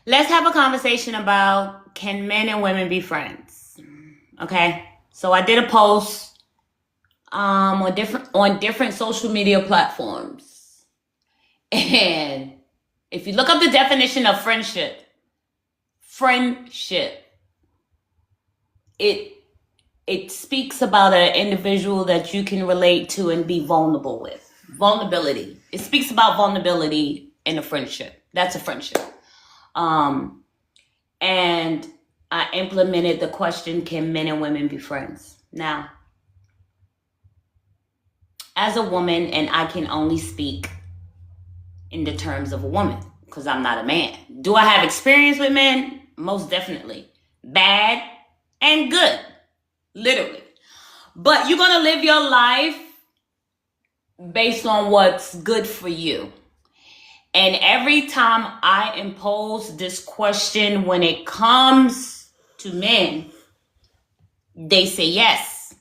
Let's have a conversation about, can men and women be friends? Okay. So I did a post on different social media platforms. And if you look up the definition of friendship, it speaks about an individual that you can relate to and be vulnerable with. Vulnerability. It speaks about vulnerability in a friendship. That's a friendship. And I implemented the question, can men and women be friends? Now, as a woman, and I can only speak in the terms of a woman because I'm not a man. Do I have experience with men? Most definitely. Bad and good, literally. But you're going to live your life based on what's good for you. And every time I impose this question when it comes to men, they say yes.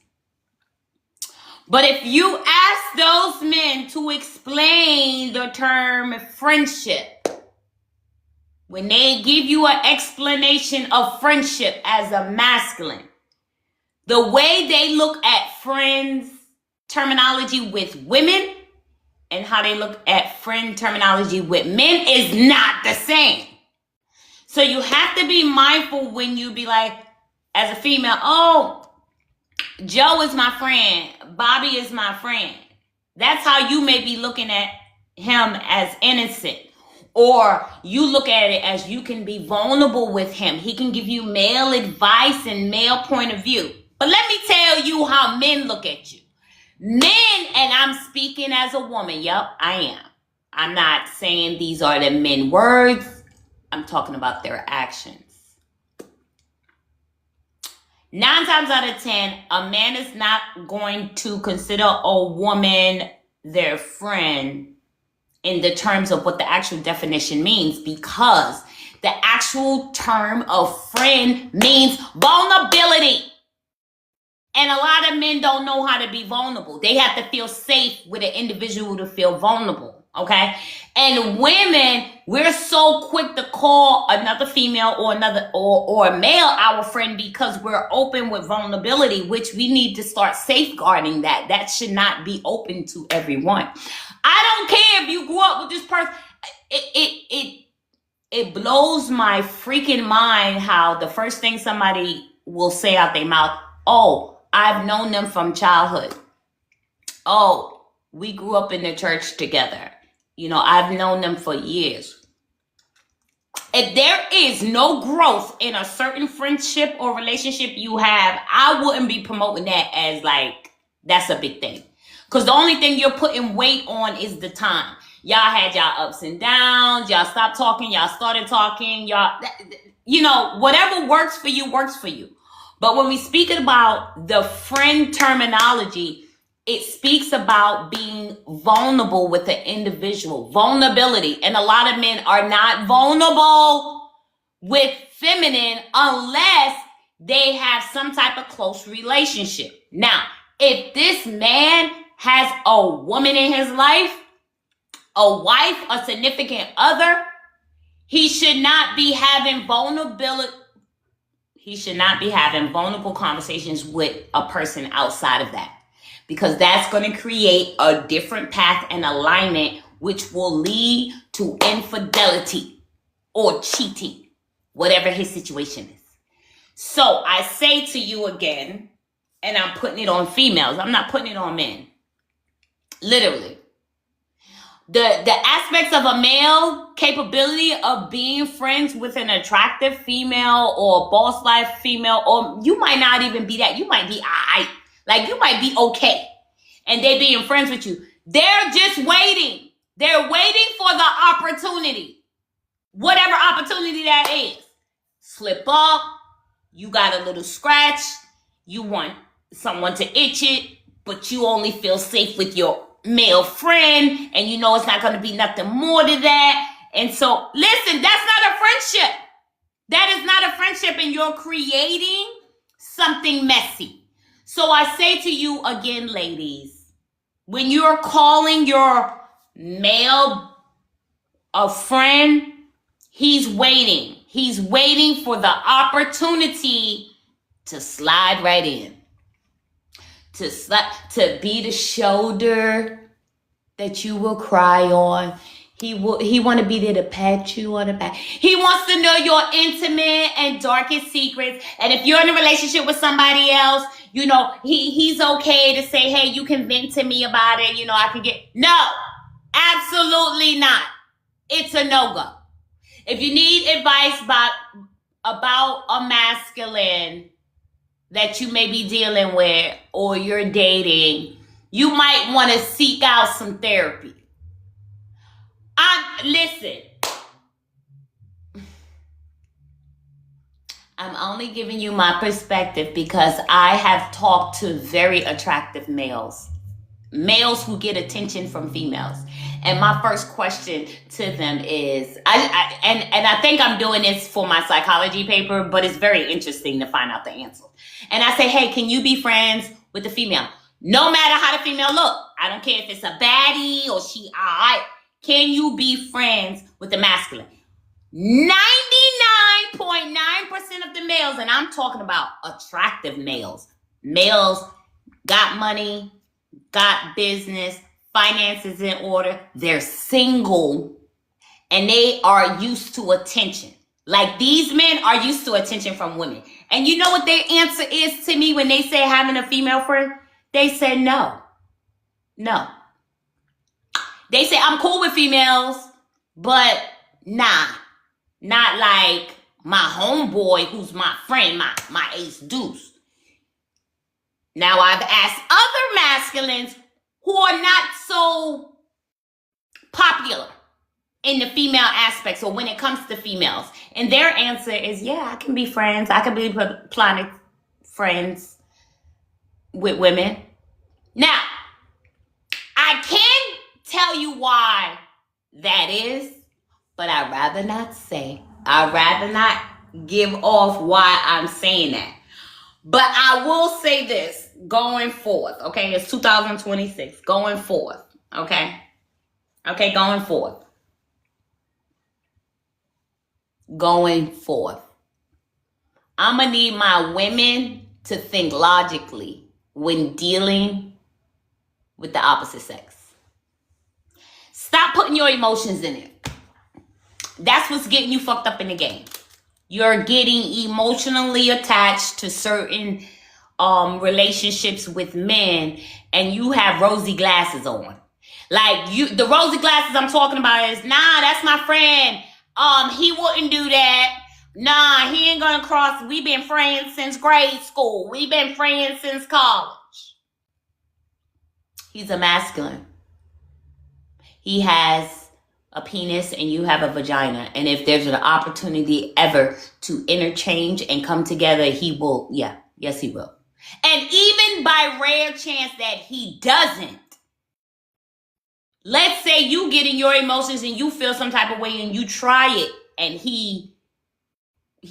But if you ask those men to explain the term friendship, when they give you an explanation of friendship as a masculine, the way they look at friends terminology with women and how they look at friend terminology with men is not the same. So you have to be mindful when you be like, as a female, oh, Joe is my friend, Bobby is my friend. That's how you may be looking at him as innocent. Or you look at it as you can be vulnerable with him. He can give you male advice and male point of view. But let me tell you how men look at you. Men, and I'm speaking as a woman. Yep, I am. I'm not saying these are the men words. I'm talking about their actions. 9 times out of 10, a man is not going to consider a woman their friend in the terms of what the actual definition means, because the actual term of friend means vulnerability. And a lot of men don't know how to be vulnerable. They have to feel safe with an individual to feel vulnerable, okay? And women, we're so quick to call another female or a male our friend because we're open with vulnerability, which we need to start safeguarding that. That should not be open to everyone. I don't care if you grew up with this person. It blows my freaking mind how the first thing somebody will say out their mouth, oh, I've known them from childhood. Oh, we grew up in the church together. You know, I've known them for years. If there is no growth in a certain friendship or relationship you have, I wouldn't be promoting that as like, that's a big thing. Because the only thing you're putting weight on is the time. Y'all had y'all ups and downs. Y'all stopped talking. Y'all started talking. Y'all, you know, whatever works for you, works for you. But when we speak about the friend terminology, it speaks about being vulnerable with the individual. Vulnerability. And a lot of men are not vulnerable with feminine unless they have some type of close relationship. Now, if this man has a woman in his life, a wife, a significant other, he should not be having vulnerability. He should not be having vulnerable conversations with a person outside of that, because that's going to create a different path and alignment, which will lead to infidelity or cheating, whatever his situation is. So I say to you again, and I'm putting it on females. I'm not putting it on men. Literally. The aspects of a male capability of being friends with an attractive female or boss life female, or you might not even be that. You might be like you might be okay, and they being friends with you. They're just waiting. They're waiting for the opportunity, whatever opportunity that is. Slip up. You got a little scratch. You want someone to itch it, but you only feel safe with your male friend, and you know it's not going to be nothing more to that. And so, listen, that's not a friendship. That is not a friendship, and you're creating something messy. So I say to you again, ladies, when you're calling your male a friend, he's waiting. He's waiting for the opportunity to slide right in. To be the shoulder that you will cry on. He want to be there to pat you on the back. He wants to know your intimate and darkest secrets. And if you're in a relationship with somebody else, he's okay to say, hey, you can vent to me about it. I can get... No, absolutely not. It's a no-go. If you need advice about a masculine that you may be dealing with or you're dating, you might want to seek out some therapy. Listen, I'm only giving you my perspective because I have talked to very attractive males who get attention from females. And my first question to them is, I think I'm doing this for my psychology paper, but it's very interesting to find out the answer. And I say, hey, can you be friends with the female? No matter how the female look. I don't care if it's a baddie or she alright. Can you be friends with the masculine? 99.9% of the males, and I'm talking about attractive males. Males got money, got business, finances in order. They're single, and they are used to attention. Like these men are used to attention from women. And you know what their answer is to me when they say having a female friend? They say no. No. They say, I'm cool with females, but nah. Not like my homeboy who's my friend, my ace deuce. Now, I've asked other masculines who are not so popular in the female aspect, so when it comes to females. And their answer is, yeah, I can be friends. I can be platonic friends with women. Now, I can tell you why that is, but I'd rather not say. I'd rather not give off why I'm saying that. But I will say this going forth, okay? It's 2026, going forth, okay? Okay, going forth. Going forth. I'm going to need my women to think logically when dealing with the opposite sex. Stop putting your emotions in it. That's what's getting you fucked up in the game. You're getting emotionally attached to certain relationships with men, and you have rosy glasses on. Like the rosy glasses I'm talking about is, nah, that's my friend. He wouldn't do that. Nah, he ain't gonna cross. We've been friends since grade school. We've been friends since college. He's a masculine. He has a penis and you have a vagina. And if there's an opportunity ever to interchange and come together, he will. Yeah, yes, he will. And even by rare chance that he doesn't, let's say you get in your emotions and you feel some type of way and you try it and he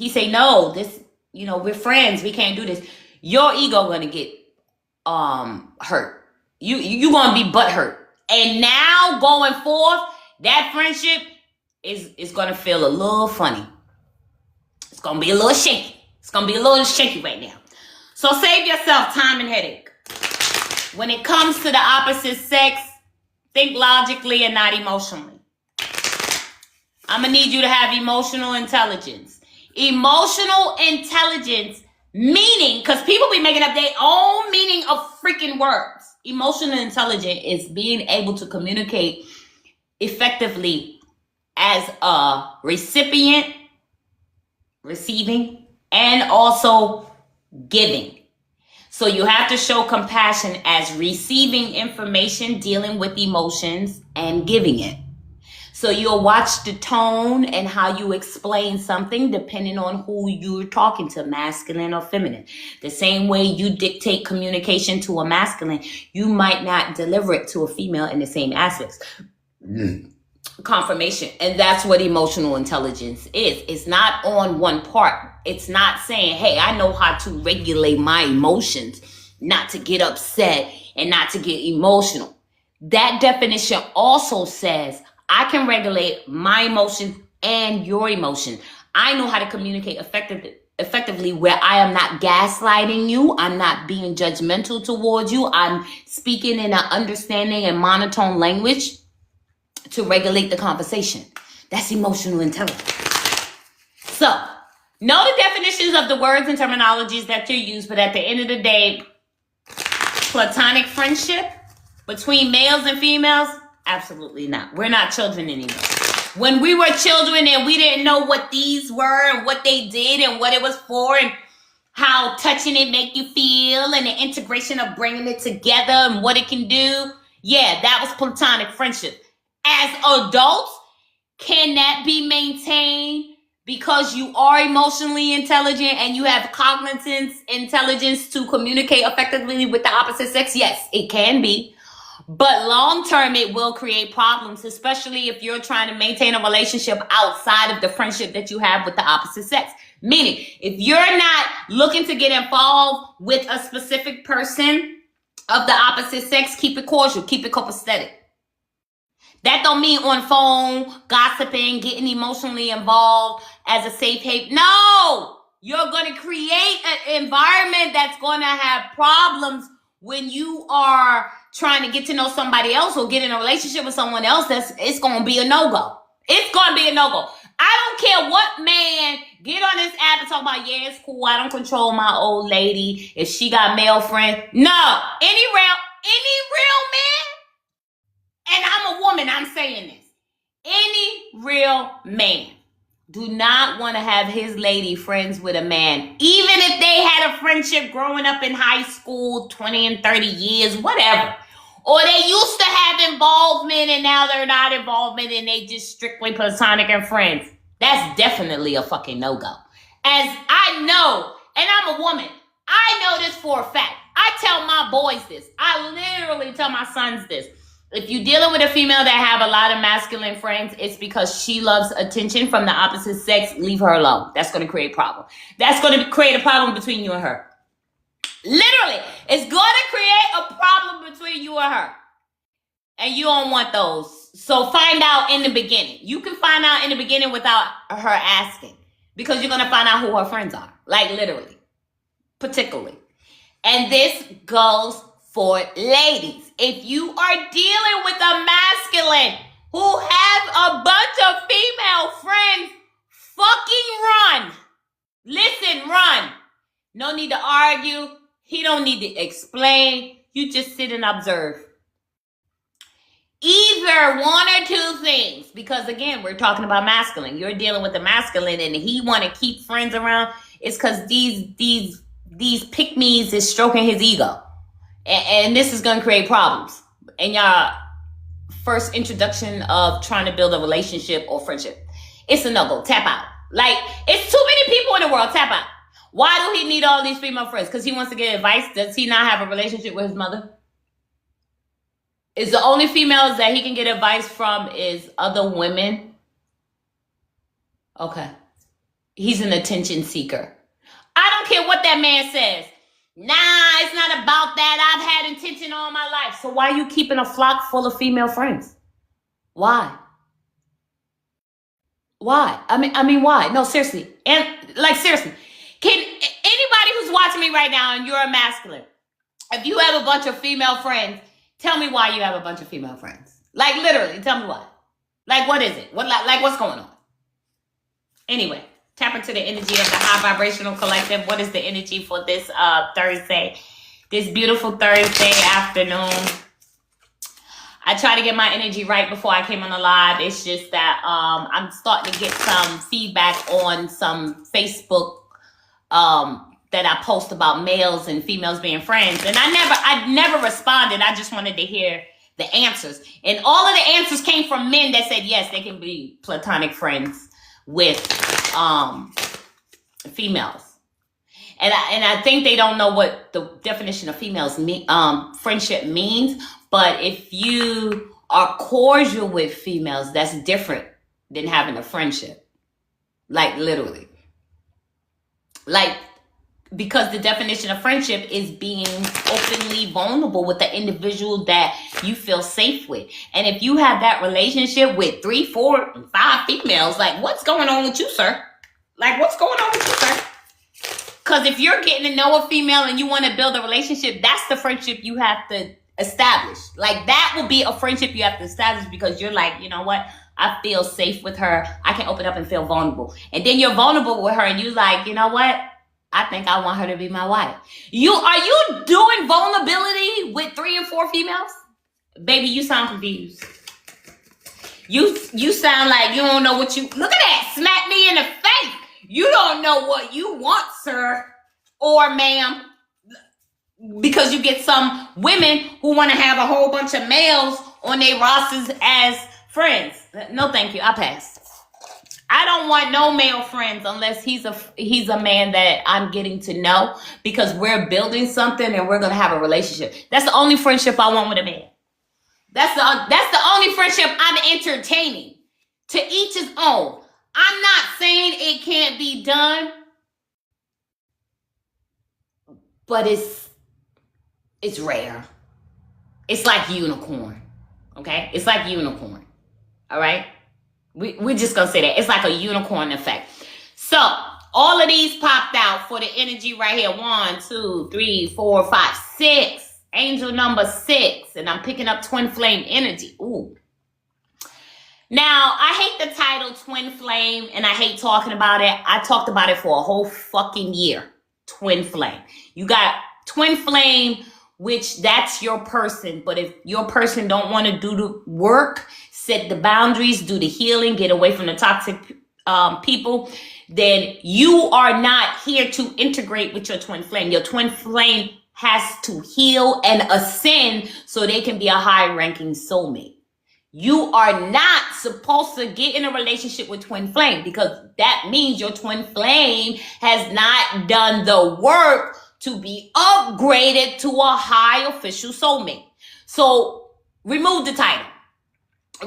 say, no, this, we're friends. We can't do this. Your ego gonna get hurt. You gonna be butthurt. And now going forth, that friendship is gonna feel a little funny. It's gonna be a little shaky. It's gonna be a little shaky right now. So save yourself time and headache. When it comes to the opposite sex, think logically and not emotionally. I'm gonna need you to have emotional intelligence. Emotional intelligence meaning, because people be making up their own meaning of freaking words. Emotional intelligence is being able to communicate effectively as a recipient, receiving, and also giving. So you have to show compassion as receiving information, dealing with emotions, and giving it. So you'll watch the tone and how you explain something depending on who you're talking to, masculine or feminine. The same way you dictate communication to a masculine, you might not deliver it to a female in the same aspects. Confirmation. And that's what emotional intelligence is. It's not on one part. It's not saying, hey, I know how to regulate my emotions, not to get upset and not to get emotional. That definition also says I can regulate my emotions and your emotions. I know how to communicate effectively where I am not gaslighting you. I'm not being judgmental towards you. I'm speaking in an understanding and monotone language to regulate the conversation. That's emotional intelligence. So, know the definitions of the words and terminologies that you use, but at the end of the day, platonic friendship between males and females, absolutely not. We're not children anymore. When we were children and we didn't know what these were and what they did and what it was for and how touching it make you feel and the integration of bringing it together and what it can do, yeah, that was platonic friendship. As adults, can that be maintained because you are emotionally intelligent and you have cognitive intelligence to communicate effectively with the opposite sex? Yes, it can be. But long term, it will create problems, especially if you're trying to maintain a relationship outside of the friendship that you have with the opposite sex. Meaning, if you're not looking to get involved with a specific person of the opposite sex, keep it cordial, keep it copacetic. That don't mean on phone, gossiping, getting emotionally involved as a safe haven. No! You're going to create an environment that's going to have problems when you are trying to get to know somebody else or get in a relationship with someone else. It's going to be a no-go. It's going to be a no-go. I don't care what man get on this app and talk about, yeah, it's cool. I don't control my old lady if she got male friends. No. Any real man, and I'm a woman, I'm saying this. Any real man do not want to have his lady friends with a man, even if they had a friendship growing up in high school, 20 and 30 years, whatever. Or they used to have involvement and now they're not involvement and they just strictly platonic and friends. That's definitely a fucking no-go. As I know, and I'm a woman, I know this for a fact. I tell my boys this. I literally tell my sons this. If you're dealing with a female that have a lot of masculine friends, it's because she loves attention from the opposite sex. Leave her alone. That's going to create a problem. That's going to create a problem between you and her. Literally, it's going to create a problem between you and her. And you don't want those. So find out in the beginning. You can find out in the beginning without her asking. Because you're going to find out who her friends are. Like literally. Particularly. And this goes for ladies. If you are dealing with a masculine who have a bunch of female friends, fucking run. Listen, run. No need to argue. He don't need to explain. You just sit and observe. Either one or two things. Because again, we're talking about masculine. You're dealing with a masculine and he want to keep friends around. It's because these pick-me's is stroking his ego. And this is going to create problems in your first introduction of trying to build a relationship or friendship. It's a no-go. Tap out. Like, it's too many people in the world. Tap out. Why do he need all these female friends? Because he wants to get advice. Does he not have a relationship with his mother? Is the only females that he can get advice from is other women? Okay. He's an attention seeker. I don't care what that man says. Nah, it's not about that. I've had attention all my life. So why are you keeping a flock full of female friends? Why? Why? I mean, why? No, seriously. And like, seriously. Can anybody who's watching me right now and you're a masculine, if you have a bunch of female friends, tell me why you have a bunch of female friends. Like, literally, tell me why. Like, what is it? What's going on? Anyway. Tap into the energy of the High Vibrational Collective. What is the energy for this Thursday? This beautiful Thursday afternoon. I try to get my energy right before I came on the live. It's just that I'm starting to get some feedback on some Facebook that I post about males and females being friends. And I never responded. I just wanted to hear the answers. And all of the answers came from men that said, yes, they can be platonic friends with females. And I think they don't know what the definition of females friendship means. But if you are cordial with females, that's different than having a friendship. Like literally. Like, because the definition of friendship is being openly vulnerable with the individual that you feel safe with. And if you have that relationship with 3, 4, and 5 females, like, what's going on with you, sir? Like, what's going on with you, sir? Because if you're getting to know a female and you want to build a relationship, that's the friendship you have to establish. Like, that will be a friendship you have to establish because you're like, you know what? I feel safe with her. I can open up and feel vulnerable. And then you're vulnerable with her and you like, you know what? I think I want her to be my wife. Are you doing vulnerability with 3 and 4 females? Baby, you sound confused. You sound like you don't know what you... Look at that. Smack me in the face. You don't know what you want, sir or ma'am. Because you get some women who want to have a whole bunch of males on their rosters as friends. No, thank you. I pass. I don't want no male friends unless he's a man that I'm getting to know because we're building something and we're going to have a relationship. That's the only friendship I want with a man. That's the only friendship I'm entertaining. To each his own. I'm not saying it can't be done, but it's rare. It's like unicorn. Okay? It's like unicorn. All right? We're just going to say that. It's like a unicorn effect. So, all of these popped out for the energy right here. 1, 2, 3, 4, 5, 6. Angel number 6. And I'm picking up twin flame energy. Ooh. Now, I hate the title Twin Flame, and I hate talking about it. I talked about it for a whole fucking year. Twin Flame. You got Twin Flame, which that's your person. But if your person don't want to do the work, set the boundaries, do the healing, get away from the toxic people, then you are not here to integrate with your twin flame. Your twin flame has to heal and ascend so they can be a high-ranking soulmate. You are not supposed to get in a relationship with twin flame because that means your twin flame has not done the work to be upgraded to a high official soulmate. So remove the title.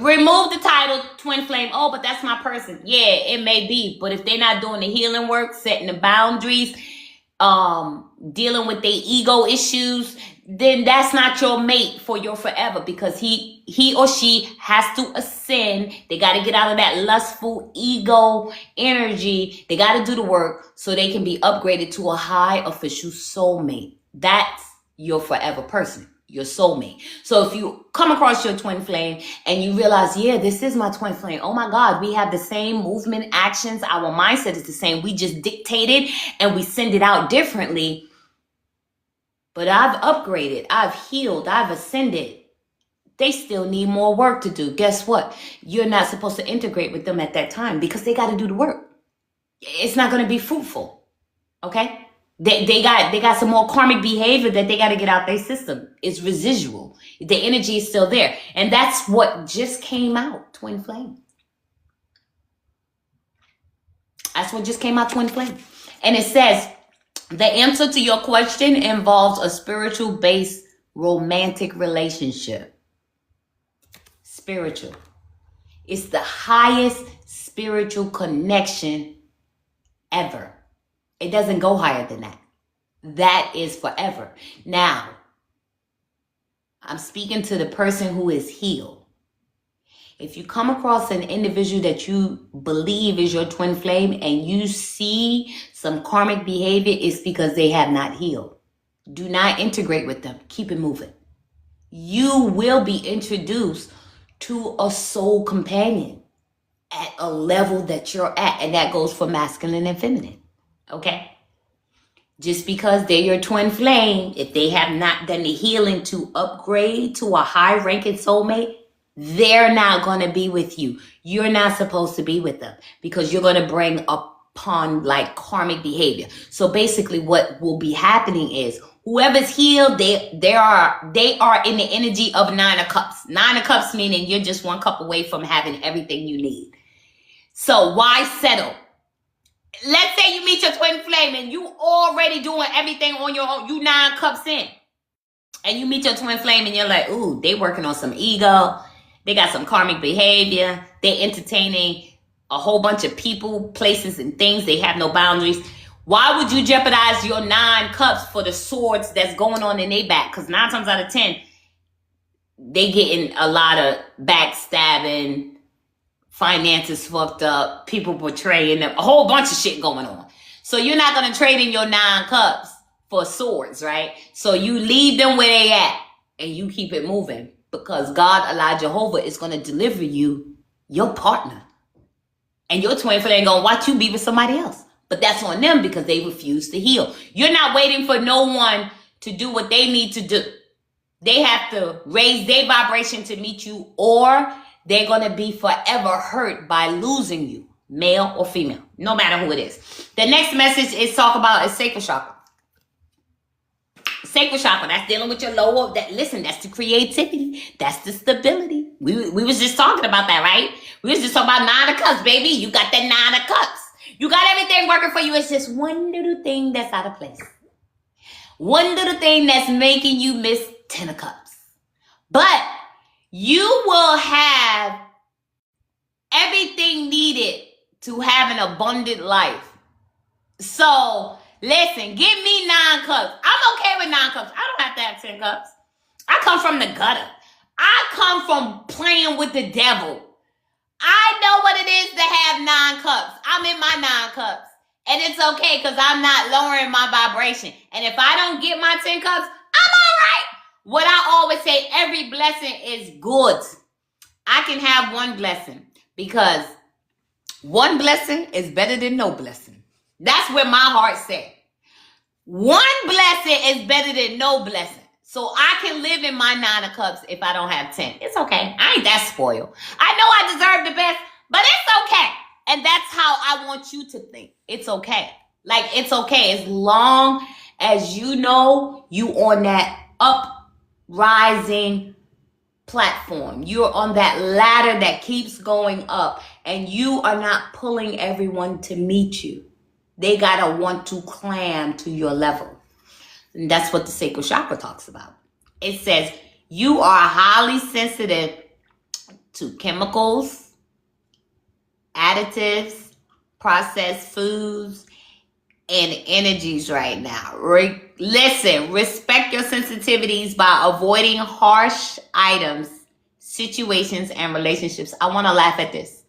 Remove the title twin flame. Oh, but that's my person. Yeah, it may be. But if they're not doing the healing work, setting the boundaries, dealing with their ego issues, then that's not your mate for your forever because he or she has to ascend. They got to get out of that lustful ego energy. They got to do the work so they can be upgraded to a high official soulmate. That's your forever person, your soulmate. So if you come across your twin flame and you realize, yeah, this is my twin flame. Oh my God, we have the same movement, actions. Our mindset is the same. We just dictated and we send it out differently. But I've upgraded, I've healed, I've ascended. They still need more work to do. Guess what? You're not supposed to integrate with them at that time because they got to do the work. It's not going to be fruitful. Okay? They got some more karmic behavior that they got to get out their system. It's residual. The energy is still there. And that's what just came out, twin flame. That's what just came out, twin flame. And it says, the answer to your question involves a spiritual-based romantic relationship. Spiritual. It's the highest spiritual connection ever. It doesn't go higher than that. That is forever. Now, I'm speaking to the person who is healed. If you come across an individual that you believe is your twin flame and you see some karmic behavior, it's because they have not healed. Do not integrate with them. Keep it moving. You will be introduced to a soul companion at a level that you're at. And that goes for masculine and feminine. Okay? Just because they're your twin flame, if they have not done the healing to upgrade to a high-ranking soulmate, they're not going to be with you. You're not supposed to be with them because you're going to bring upon like karmic behavior. So basically what will be happening is whoever's healed, they are in the energy of 9 of cups. 9 of cups meaning you're just 1 cup away from having everything you need. So why settle? Let's say you meet your twin flame and you already doing everything on your own. You 9 cups in. And you meet your twin flame and you're like, ooh, they working on some ego. They got some karmic behavior. They entertaining a whole bunch of people, places, and things. They have no boundaries. Why would you jeopardize your 9 cups for the swords that's going on in their back? Because 9 times out of 10, they getting a lot of backstabbing, finances fucked up, people betraying them, a whole bunch of shit going on. So you're not going to trade in your 9 cups for swords, right? So you leave them where they at and you keep it moving, because God, Allah, Jehovah is going to deliver you your partner. And your twin flame ain't going to watch you be with somebody else. But that's on them because they refuse to heal. You're not waiting for no one to do what they need to do. They have to raise their vibration to meet you, or they're going to be forever hurt by losing you, male or female, no matter who it is. The next message is talk about a sacral chakra. Sacral chakra, that's dealing with your lower, listen, that's the creativity. That's the stability. We was just talking about that, right? We was just talking about 9 of cups, baby. You got that 9 of cups. You got everything working for you. It's just one little thing that's out of place. One little thing that's making you miss 10 of cups. But you will have everything needed to have an abundant life. So, listen, give me 9 cups. I'm okay with 9 cups. I don't have to have 10 cups. I come from the gutter. I come from playing with the devil. I know what it is to have 9 cups. I'm in my 9 cups. And it's okay because I'm not lowering my vibration. And if I don't get my 10 cups, I'm all right. What I always say, every blessing is good. I can have one blessing because one blessing is better than no blessing. That's where my heart said. One blessing is better than no blessing. So I can live in my 9 of cups if I don't have 10. It's okay. I ain't that spoiled. I know I deserve the best, but it's okay. And that's how I want you to think. It's okay. Like, it's okay as long as you know you on that uprising platform. You're on that ladder that keeps going up, and you are not pulling everyone to meet you. They gotta want to climb to your level. And that's what the sacral chakra talks about. It says you are highly sensitive to chemicals, additives, processed foods, and energies right now. Listen, respect your sensitivities by avoiding harsh items, situations, and relationships. I want to laugh at this.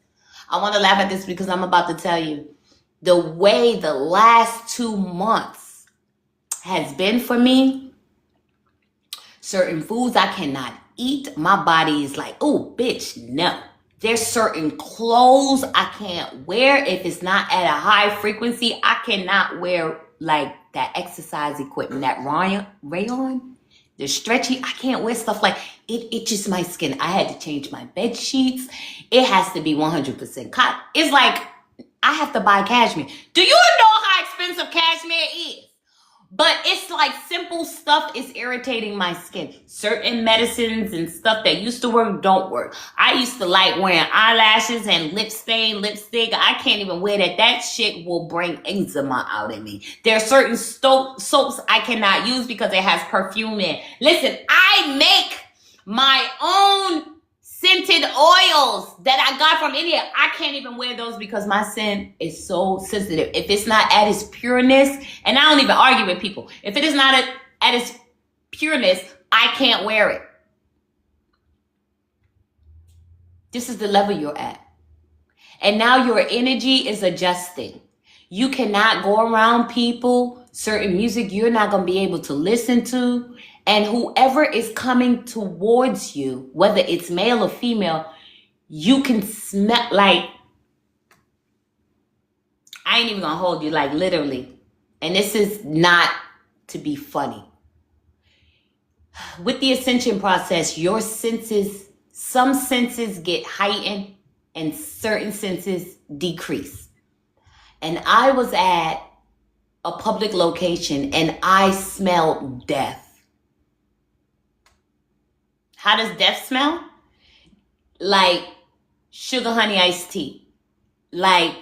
I want to laugh at this because I'm about to tell you the way the last 2 months has been for me. Certain foods I cannot eat. My body is like, oh, bitch, no. There's certain clothes I can't wear if it's not at a high frequency. I cannot wear like that exercise equipment, that rayon, the stretchy. I can't wear stuff like it itches my skin. I had to change my bed sheets. It has to be 100% cotton. It's like I have to buy cashmere. Do you know how expensive cashmere is? But it's like simple stuff is irritating my skin. Certain medicines and stuff that used to work don't work. I used to like wearing eyelashes and lipstick. I can't even wear that. That shit will bring eczema out in me. There are certain soaps I cannot use because it has perfume in. Listen, I make my own scented oils that I got from India. I can't even wear those because my skin is so sensitive. If it's not at its pureness, and I don't even argue with people, if it is not at its pureness, I can't wear it. This is the level you're at. And now your energy is adjusting. You cannot go around people, certain music you're not going to be able to listen to. And whoever is coming towards you, whether it's male or female, you can smell, like, I ain't even gonna hold you, like literally. And this is not to be funny. With the ascension process, your senses, some senses get heightened and certain senses decrease. And I was at a public location and I smelled death. How does death smell? Like sugar honey iced tea. Like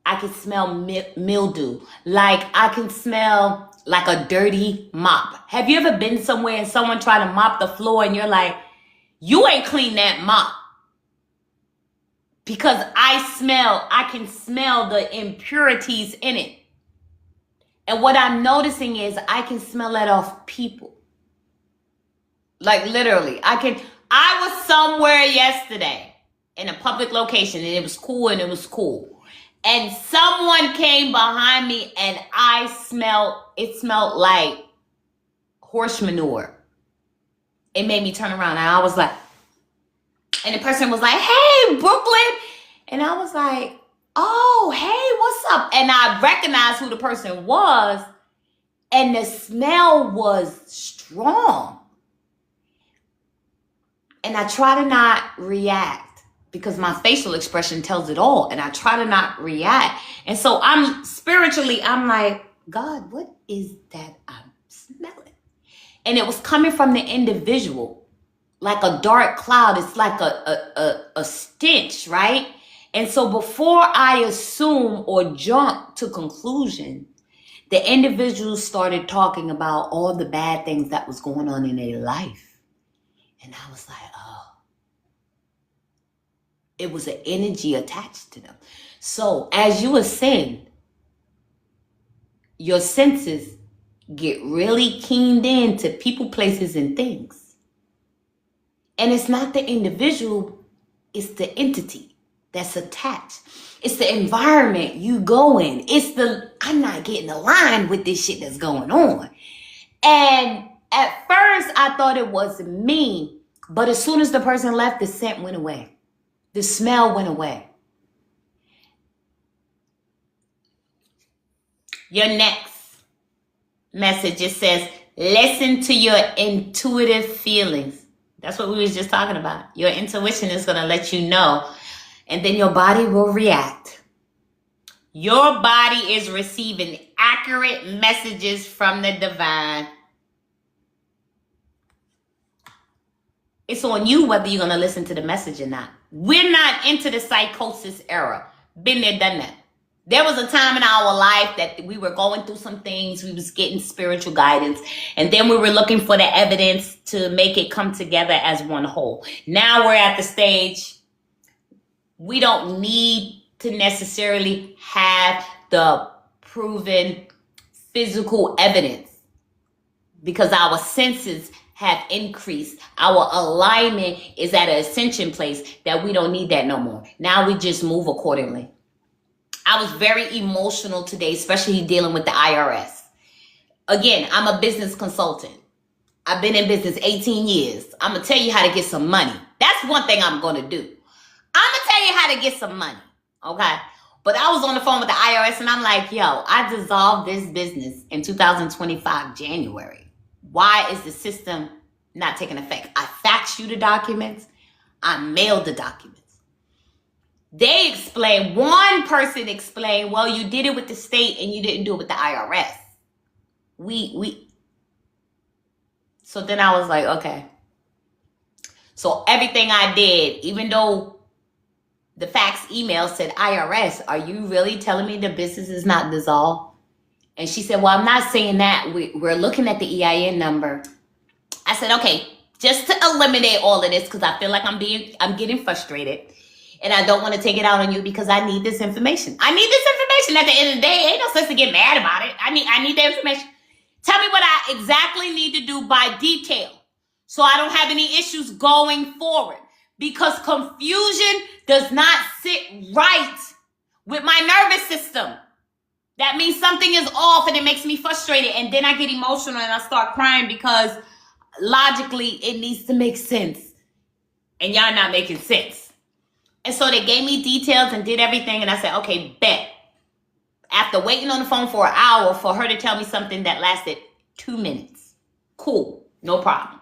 I can smell mildew. Like I can smell like a dirty mop. Have you ever been somewhere and someone tried to mop the floor and you're like, you ain't clean that mop? Because I can smell the impurities in it. And what I'm noticing is I can smell that off people. Like literally, I was somewhere yesterday in a public location, and it was cool, and it was cool. And someone came behind me, and it smelled like horse manure. It made me turn around, and I was like, and the person was like, "Hey, Brooklyn." And I was like, "Oh, hey, what's up?" And I recognized who the person was, and the smell was strong. And I try to not react because my facial expression tells it all. And I try to not react. And so I'm like, God, what is that I'm smelling? And it was coming from the individual, like a dark cloud. It's like a stench, right? And so before I assume or jump to conclusion, the individual started talking about all the bad things that was going on in their life. And I was like, oh, it was an energy attached to them. So as you were saying, your senses get really keened in to people, places, and things. And it's not the individual, it's the entity that's attached. It's the environment you go in. I'm not getting aligned with this shit that's going on. And at first, I thought it was me. But as soon as the person left, the scent went away. The smell went away. Your next message, it says, listen to your intuitive feelings. That's what we was just talking about. Your intuition is going to let you know. And then your body will react. Your body is receiving accurate messages from the divine. It's on you whether you're going to listen to the message or not. We're not into the psychosis era. Been there, done that. There was a time in our life that we were going through some things. We was getting spiritual guidance. And then we were looking for the evidence to make it come together as one whole. Now we're at the stage, we don't need to necessarily have the proven physical evidence because our senses have increased. Our alignment is at an ascension place that we don't need that no more. Now we just move accordingly. I was very emotional today, especially dealing with the IRS. Again, I'm a business consultant. I've been in business 18 years. I'm going to tell you how to get some money. That's one thing I'm going to do. I'm going to tell you how to get some money. Okay? But I was on the phone with the IRS and I'm like, yo, I dissolved this business in 2025, January. Why is the system not taking effect? I faxed you the documents. I mailed the documents. One person explained, well, you did it with the state and you didn't do it with the IRS. So then I was like, okay. So everything I did, even though the fax email said IRS, are you really telling me the business is not dissolved? And she said, well, I'm not saying that. We're looking at the EIN number. I said, okay, just to eliminate all of this, because I feel like I'm getting frustrated. And I don't want to take it out on you because I need this information. I need this information. At the end of the day, ain't no sense to get mad about it. I need the information. Tell me what I exactly need to do by detail so I don't have any issues going forward. Because confusion does not sit right with my nervous system. That means something is off and it makes me frustrated. And then I get emotional and I start crying because logically it needs to make sense. And y'all not making sense. And so they gave me details and did everything. And I said, okay, bet. After waiting on the phone for an hour for her to tell me something that lasted 2 minutes. Cool. No problem.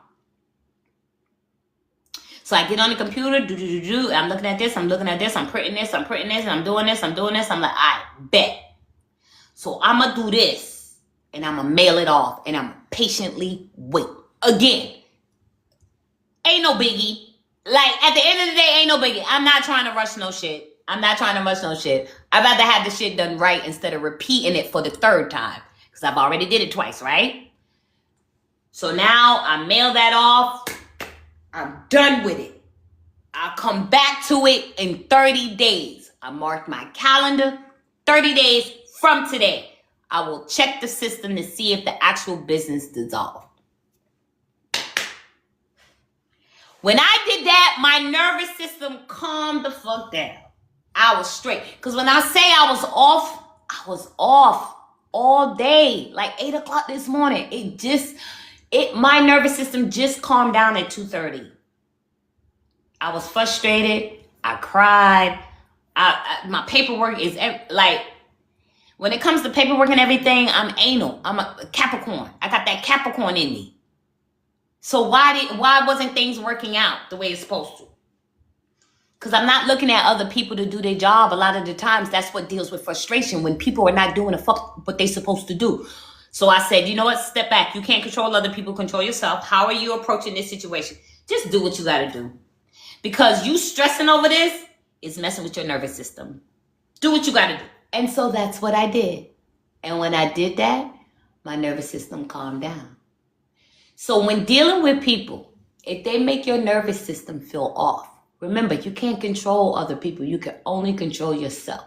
So I get on the computer, I'm looking at this, I'm printing this, and I'm doing this. I'm like, I bet. So I'm going to do this, and I'm going to mail it off, and I'm patiently wait. Again, ain't no biggie. Like, at the end of the day, ain't no biggie. I'm not trying to rush no shit. I'd rather have the shit done right instead of repeating it for the third time, because I've already did it twice, right? So now I mail that off. I'm done with it. I'll come back to it in 30 days. I marked my calendar. 30 days from today, I will check the system to see if the actual business dissolved. When I did that, my nervous system calmed the fuck down. I was straight. Because when I say I was off all day, like 8 o'clock this morning. My nervous system just calmed down at 2:30. I was frustrated. I cried. My paperwork is like, when it comes to paperwork and everything, I'm anal. I'm a Capricorn. I got that Capricorn in me. So why wasn't things working out the way it's supposed to? Because I'm not looking at other people to do their job. A lot of the times, that's what deals with frustration, when people are not doing what they're supposed to do. So I said, you know what? Step back. You can't control other people. Control yourself. How are you approaching this situation? Just do what you got to do. Because you stressing over this is messing with your nervous system. Do what you got to do. And so that's what I did. And when I did that, my nervous system calmed down. So when dealing with people, if they make your nervous system feel off, remember, you can't control other people. You can only control yourself.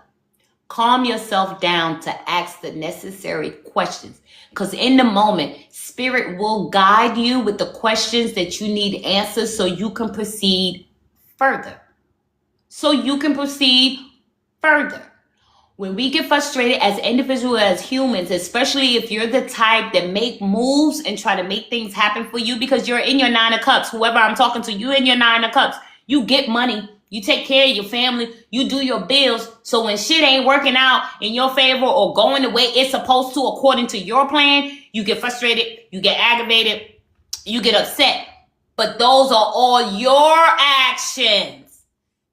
Calm yourself down to ask the necessary questions. Because in the moment, Spirit will guide you with the questions that you need answers so you can proceed further. When we get frustrated as individuals, as humans, especially if you're the type that make moves and try to make things happen for you, because you're in your 9 of cups, whoever I'm talking to, you in your 9 of cups, you get money, you take care of your family, you do your bills. So when shit ain't working out in your favor or going the way it's supposed to according to your plan, you get frustrated, you get aggravated, you get upset. But those are all your actions,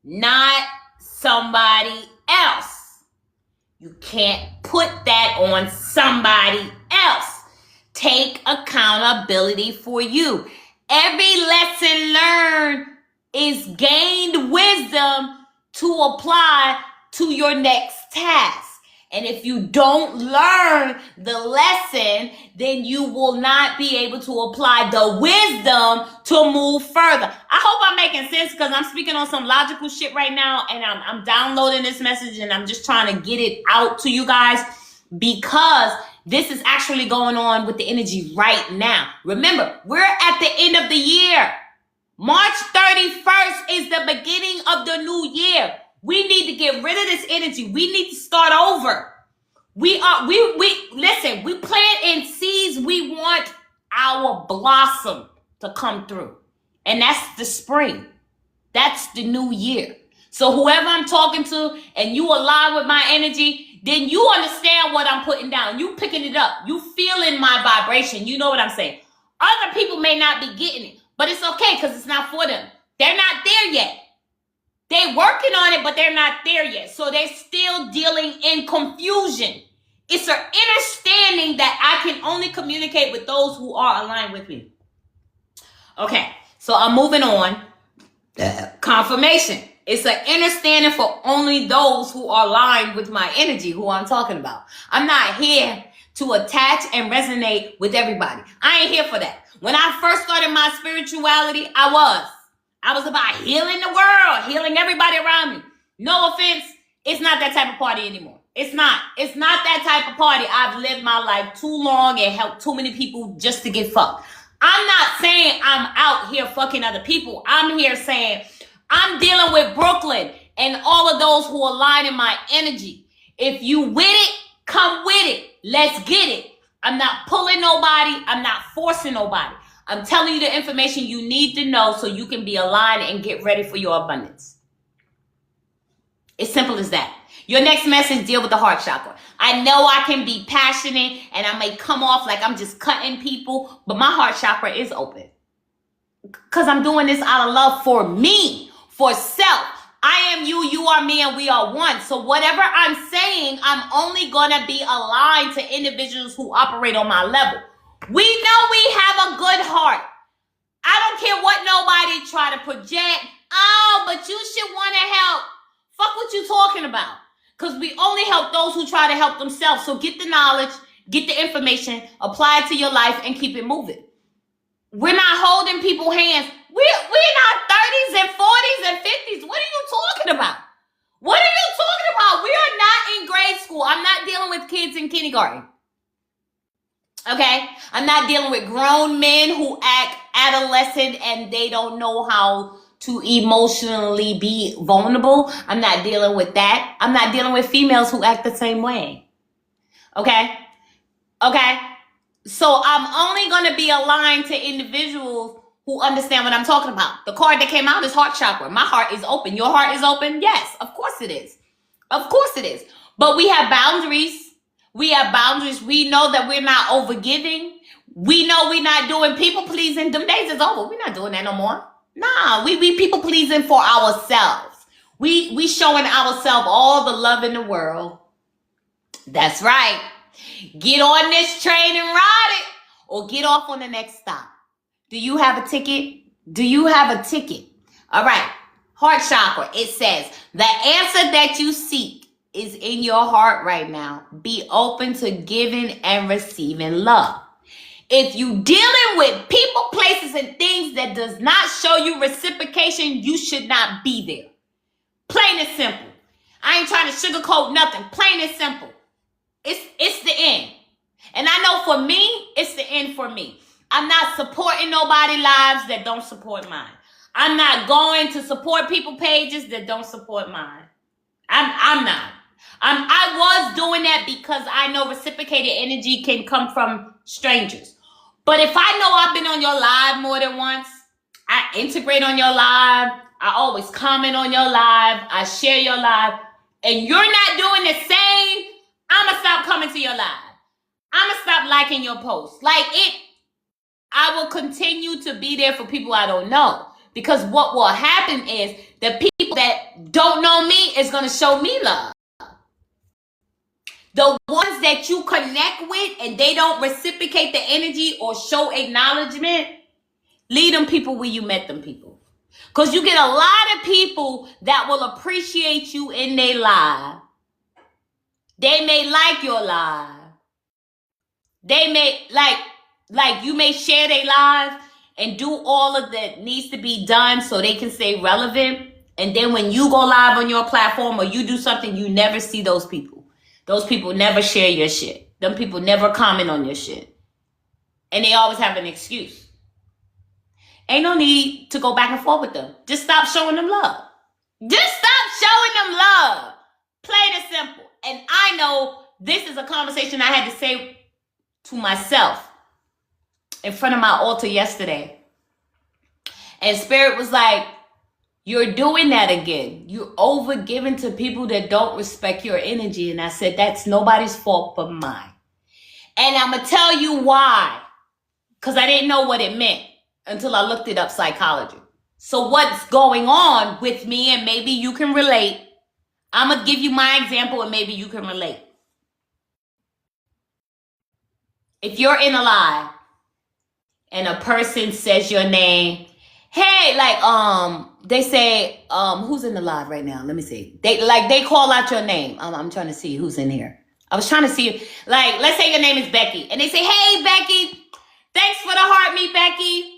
not somebody else. You can't put that on somebody else. Take accountability for you. Every lesson learned is gained wisdom to apply to your next task. And if you don't learn the lesson, then you will not be able to apply the wisdom to move further. I hope I'm making sense, because I'm speaking on some logical shit right now, and I'm downloading this message, and I'm just trying to get it out to you guys, because this is actually going on with the energy right now. Remember, we're at the end of the year. March 31st is the beginning of the new year. We need to get rid of this energy. We need to start over. Listen, we plant in seeds. We want our blossom to come through. And that's the spring. That's the new year. So whoever I'm talking to and you align with my energy, then you understand what I'm putting down. You picking it up. You feeling my vibration. You know what I'm saying? Other people may not be getting it, but it's okay, because it's not for them. They're not there yet. They're working on it, but they're not there yet. So they're still dealing in confusion. It's an understanding that I can only communicate with those who are aligned with me. Okay, so I'm moving on. Confirmation. It's an understanding for only those who are aligned with my energy, who I'm talking about. I'm not here to attach and resonate with everybody. I ain't here for that. When I first started my spirituality, I was about healing the world, healing everybody around me. No offense, it's not that type of party anymore. It's not that type of party. I've lived my life too long and helped too many people just to get fucked. I'm not saying I'm out here fucking other people. I'm here saying I'm dealing with Brooklyn and all of those who align in my energy. If you with it, come with it. Let's get it. I'm not pulling nobody. I'm not forcing nobody. I'm telling you the information you need to know so you can be aligned and get ready for your abundance. It's simple as that. Your next message, deal with the heart chakra. I know I can be passionate and I may come off like I'm just cutting people, but my heart chakra is open. Because I'm doing this out of love for me, for self. I am you, you are me, and we are one. So whatever I'm saying, I'm only going to be aligned to individuals who operate on my level. We know we have a good heart. I don't care what nobody try to project. Oh, but you should want to help. Fuck what you talking about. Because we only help those who try to help themselves. So get the knowledge, get the information, apply it to your life, and keep it moving. We're not holding people's hands. We're in our 30s and 40s and 50s. What are you talking about? What are you talking about? We are not in grade school. I'm not dealing with kids in kindergarten. Okay? I'm not dealing with grown men who act adolescent and they don't know how to emotionally be vulnerable. I'm not dealing with that. I'm not dealing with females who act the same way. Okay? Okay? So I'm only going to be aligned to individuals who understand what I'm talking about. The card that came out is heart chakra. My heart is open. Your heart is open? Yes, of course it is. Of course it is. But we have boundaries. We have boundaries. We know that we're not overgiving. We know we're not doing people pleasing. Them days is over. We're not doing that no more. Nah, we people pleasing for ourselves. We showing ourselves all the love in the world. That's right. Get on this train and ride it, or get off on the next stop. Do you have a ticket? Do you have a ticket? All right. Heart chakra. It says the answer that you seek is in your heart right now. Be open to giving and receiving love. If you dealing with people, places, and things that does not show you reciprocation, you should not be there. Plain and simple. I ain't trying to sugarcoat nothing. Plain and simple. It's the end. And I know for me, it's the end for me. I'm not supporting nobody's lives that don't support mine. I'm not going to support people pages that don't support mine. I'm not. I was doing that because I know reciprocated energy can come from strangers. But if I know I've been on your live more than once, I integrate on your live, I always comment on your live, I share your live, and you're not doing the same, I'm going to stop coming to your live. I'm going to stop liking your posts. I will continue to be there for people I don't know. Because what will happen is the people that don't know me is going to show me love. The ones that you connect with and they don't reciprocate the energy or show acknowledgement, leave them people where you met them people. Because you get a lot of people that will appreciate you in their life. They may like your live. They may like you may share their lives and do all of that needs to be done so they can stay relevant. And then when you go live on your platform or you do something, you never see those people. Those people never share your shit. Them people never comment on your shit. And they always have an excuse. Ain't no need to go back and forth with them. Just stop showing them love. Just stop showing them love. Plain and simple. And I know this is a conversation I had to say to myself in front of my altar yesterday. And Spirit was like, you're doing that again. You're over giving to people that don't respect your energy. And I said, that's nobody's fault but mine. And I'm going to tell you why. Because I didn't know what it meant until I looked it up psychology. So what's going on with me, and maybe you can relate. I'm going to give you my example and maybe you can relate. If you're in a live and a person says your name, hey, they say, who's in the live right now? Let me see. They call out your name. I'm trying to see who's in here. I was trying to see, let's say your name is Becky. And they say, hey, Becky, thanks for the heart, me, Becky.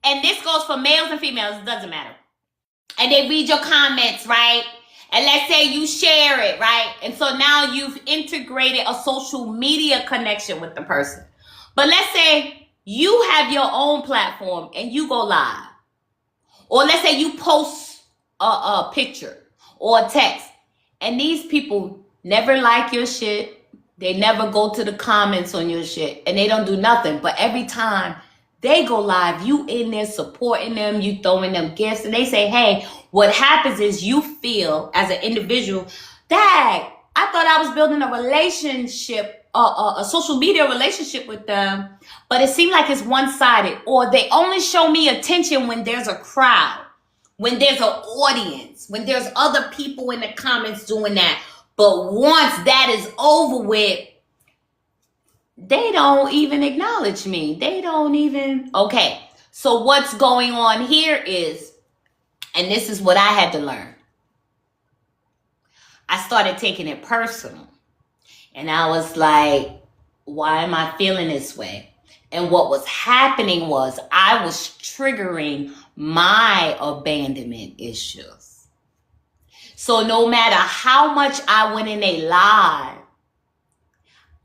And this goes for males and females. It doesn't matter. And they read your comments, right? And let's say you share it, right? And so now you've integrated a social media connection with the person. But let's say you have your own platform and you go live. Or let's say you post a picture or a text. And these people never like your shit. They never go to the comments on your shit. And they don't do nothing. But every time they go live, you in there supporting them, you throwing them gifts. And they say, hey, what happens is you feel as an individual, dang, I thought I was building a relationship, a social media relationship with them. But it seemed like it's one-sided. Or they only show me attention when there's a crowd, when there's an audience, when there's other people in the comments doing that. But once that is over with, they don't even acknowledge me. They don't even. Okay. So what's going on here is, and this is what I had to learn. I started taking it personal. And I was like, why am I feeling this way? And what was happening was I was triggering my abandonment issues. So no matter how much I went in a live,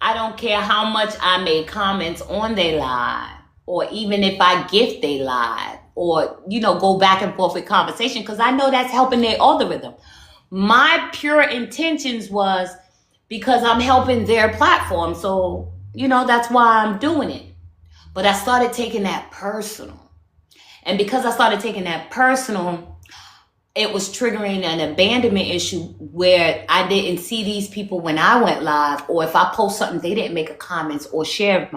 I don't care how much I made comments on their live, or even if I gift they live, or, go back and forth with conversation, because I know that's helping their algorithm. My pure intentions was because I'm helping their platform. So, that's why I'm doing it. But I started taking that personal. And because I started taking that personal, it was triggering an abandonment issue where I didn't see these people when I went live, or if I post something, they didn't make a comment or share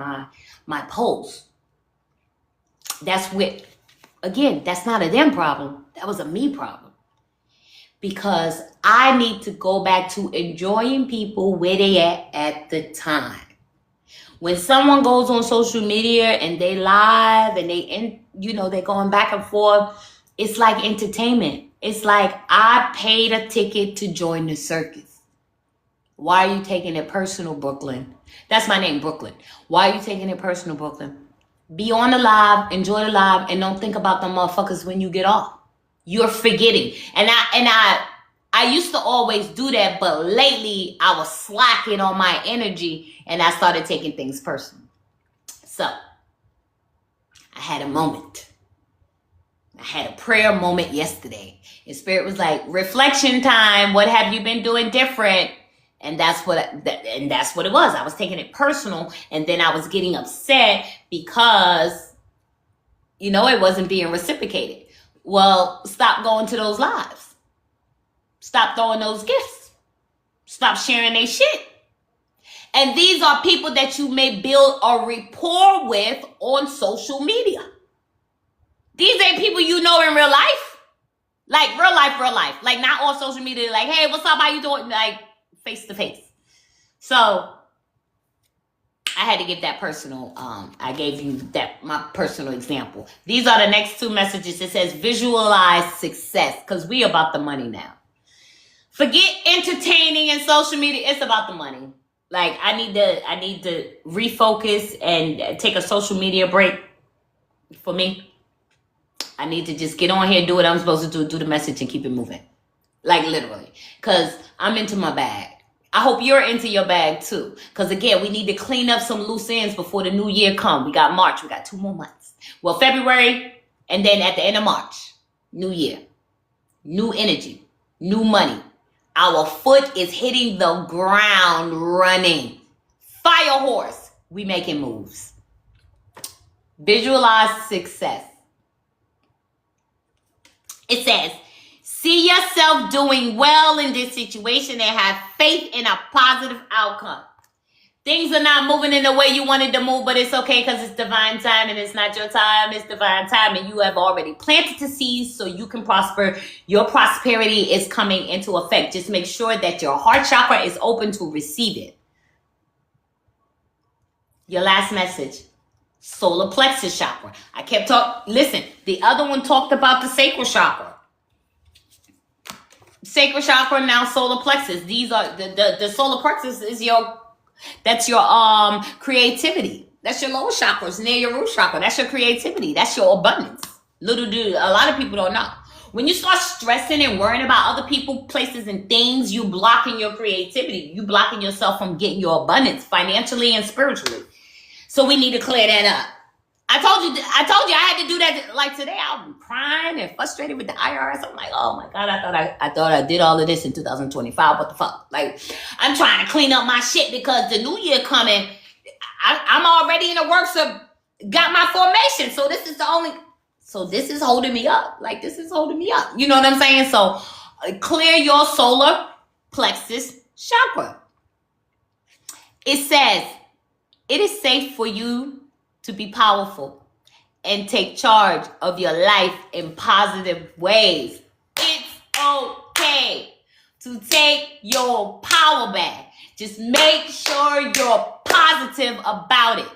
my post. That's that's not a them problem. That was a me problem. Because I need to go back to enjoying people where they at the time. When someone goes on social media and they live and they're going back and forth, it's like entertainment. It's like I paid a ticket to join the circus. Why are you taking it personal, Brooklyn? That's my name, Brooklyn. Why are you taking it personal, Brooklyn? Be on the live, enjoy the live, and don't think about the motherfuckers when you get off. You're forgetting. And I used to always do that, but lately I was slacking on my energy and I started taking things personal. So I had a moment. I had a prayer moment yesterday. And Spirit was like, reflection time. What have you been doing different? And that's what it was. I was taking it personal, and then I was getting upset because, it wasn't being reciprocated. Well, stop going to those lives. Stop throwing those gifts. Stop sharing their shit. And these are people that you may build a rapport with on social media. These ain't people you know in real life. Like real life. Like not on social media. Like, hey, what's up? How you doing? Like face to face. So I had to give that personal. I gave you my personal example. These are the next two messages. It says visualize success, because we about the money now. Forget entertaining and social media. It's about the money. Like I need to refocus and take a social media break. For me, I need to just get on here, do what I'm supposed to do the message, and keep it moving. Like literally, because I'm into my bag. I hope you're into your bag too. Because again, we need to clean up some loose ends before the new year comes. We got March. We got 2 more months. Well, February, and then at the end of March, new year, new energy, new money. Our foot is hitting the ground running. Fire horse. We making moves. Visualize success. It says, see yourself doing well in this situation and have faith in a positive outcome. Things are not moving in the way you wanted to move, but it's okay because it's divine time and it's not your time. It's divine time, and you have already planted the seeds so you can prosper. Your prosperity is coming into effect. Just make sure that your heart chakra is open to receive it. Your last message, solar plexus chakra. I kept talking. Listen, the other one talked about the sacral chakra. Sacral chakra, now solar plexus. These are the solar plexus is your creativity. That's your lower chakras near your root chakra. That's your creativity. That's your abundance. A lot of people don't know. When you start stressing and worrying about other people, places, and things, you blocking your creativity. You blocking yourself from getting your abundance financially and spiritually. So we need to clear that up. I told you I had to do that. Like today, I'm crying and frustrated with the IRS. I'm like, oh my God, I thought I did all of this in 2025. What the fuck? Like, I'm trying to clean up my shit because the new year coming. I'm already in the works of got my formation. So this is holding me up. Like, this is holding me up. You know what I'm saying? So clear your solar plexus chakra. It says, it is safe for you to be powerful and take charge of your life in positive ways. It's okay to take your power back. Just make sure you're positive about it.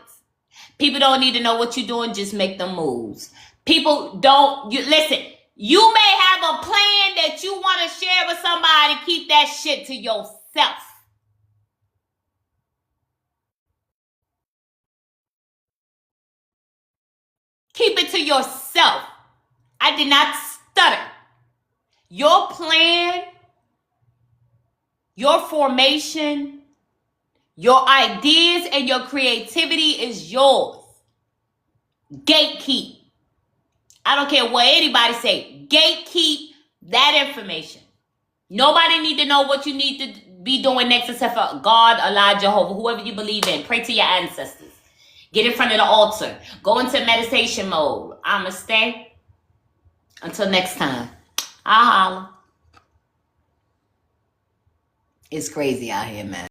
People don't need to know what you're doing. Just make the moves. Listen, you may have a plan that you want to share with somebody. Keep that shit to yourself. Keep it to yourself. I did not stutter. Your plan, your formation, your ideas, and your creativity is yours. Gatekeep. I don't care what anybody say. Gatekeep that information. Nobody need to know what you need to be doing next except for God, Allah, Jehovah, whoever you believe in. Pray to your ancestors. Get in front of the altar. Go into meditation mode. I'ma stay. Until next time. I'll holla. It's crazy out here, man.